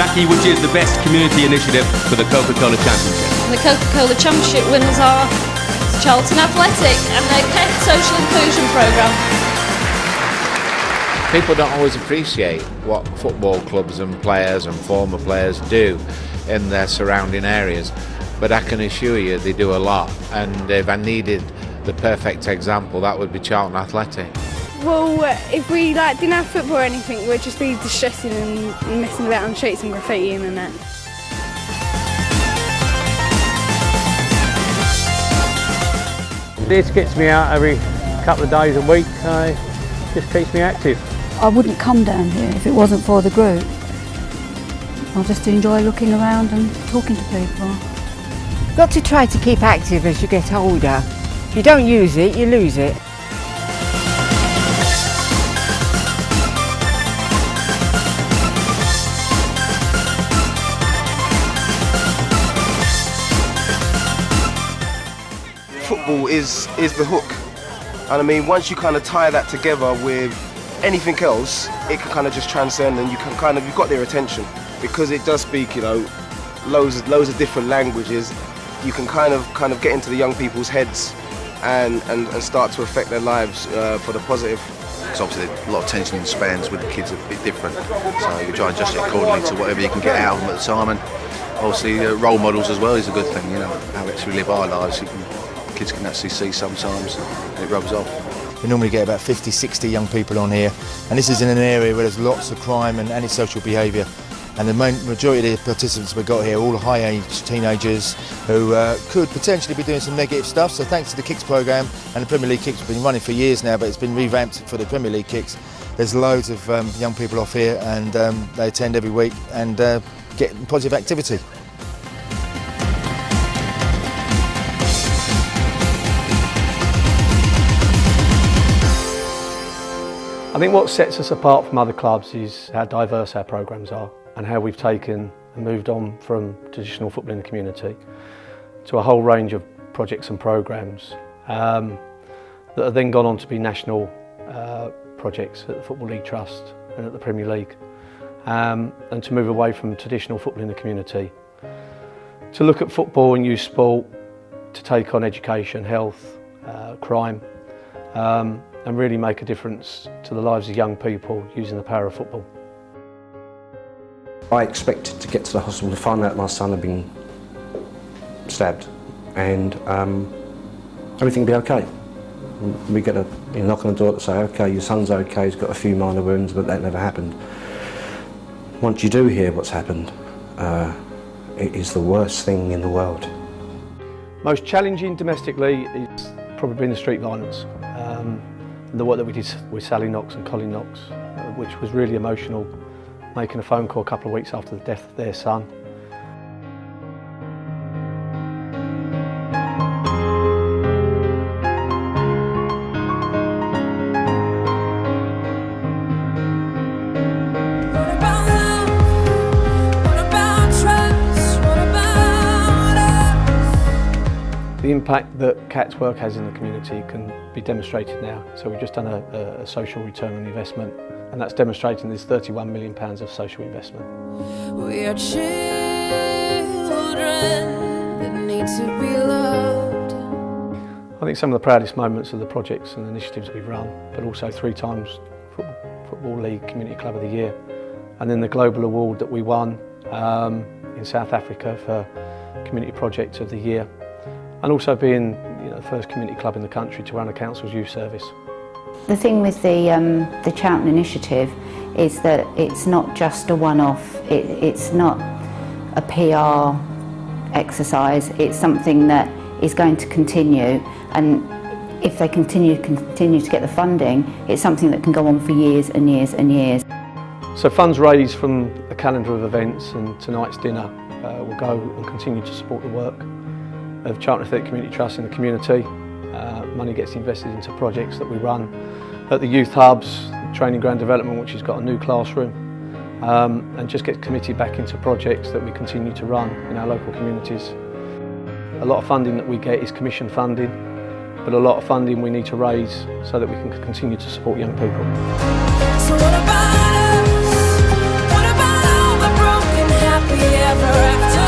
Jackie, which is the best community initiative for the Coca-Cola Championship? And the Coca-Cola Championship winners are Charlton Athletic and their Cact Social Inclusion Programme. People don't always appreciate what football clubs and players and former players do in their surrounding areas, but I can assure you they do a lot, and if I needed the perfect example, that would be Charlton Athletic. Well, if we didn't have football or anything, we'd just be distressing and messing about on streets and graffitiing and that. This gets me out every couple of days a week, so it just keeps me active. I wouldn't come down here if it wasn't for the group. I just enjoy looking around and talking to people. Got to try to keep active as you get older. If you don't use it, you lose it. Football is the hook, and I mean, once you kind of tie that together with anything else, it can kind of just transcend, and you've got their attention because it does speak, you know, loads of different languages. You can kind of get into the young people's heads and start to affect their lives for the positive. Because obviously a lot of tension in spans with the kids are a bit different, so you try and adjust it accordingly to whatever you can get out of them at the time. And obviously role models as well is a good thing, you know, how we actually live our lives. Kids can actually see sometimes, and it rubs off. We normally get about 50, 60 young people on here, and this is in an area where there's lots of crime and antisocial behaviour. And the majority of the participants we've got here are all high-age teenagers who could potentially be doing some negative stuff. So thanks to the Kicks programme, and the Premier League Kicks have been running for years now, but it's been revamped for the Premier League Kicks. There's loads of young people off here, and they attend every week and get positive activity. I think what sets us apart from other clubs is how diverse our programmes are and how we've taken and moved on from traditional football in the community to a whole range of projects and programmes that have then gone on to be national projects at the Football League Trust and at the Premier League, and to move away from traditional football in the community to look at football and youth sport to take on education, health, crime, and really make a difference to the lives of young people using the power of football. I expected to get to the hospital to find out my son had been stabbed, and everything would be okay. We get a knock on the door to say, okay, your son's okay, he's got a few minor wounds, but that never happened. Once you do hear what's happened, it is the worst thing in the world. Most challenging domestically is probably been the street violence. The work that we did with Sally Knox and Colin Knox, which was really emotional, making a phone call a couple of weeks after the death of their son. The impact that Cact's work has in the community can be demonstrated now. So we've just done a social return on investment, and that's demonstrating there's £31 million of social investment. We are children that need to be loved. I think some of the proudest moments of the projects and initiatives we've run, but also 3 times Football League Community Club of the Year, and then the global award that we won in South Africa for Community Project of the Year. And also being the first community club in the country to run a council's youth service. The thing with the Charlton initiative is that it's not just a one-off, it's not a PR exercise, it's something that is going to continue, and if they continue to get the funding, it's something that can go on for years and years and years. So funds raised from a calendar of events and tonight's dinner will go and continue to support the work of Charlton Athletic Community Trust in the community. Money gets invested into projects that we run at the youth hubs, training ground development, which has got a new classroom, and just gets committed back into projects that we continue to run in our local communities. A lot of funding that we get is commission funding, but a lot of funding we need to raise so that we can continue to support young people. So what about us? What about all the broken ever after.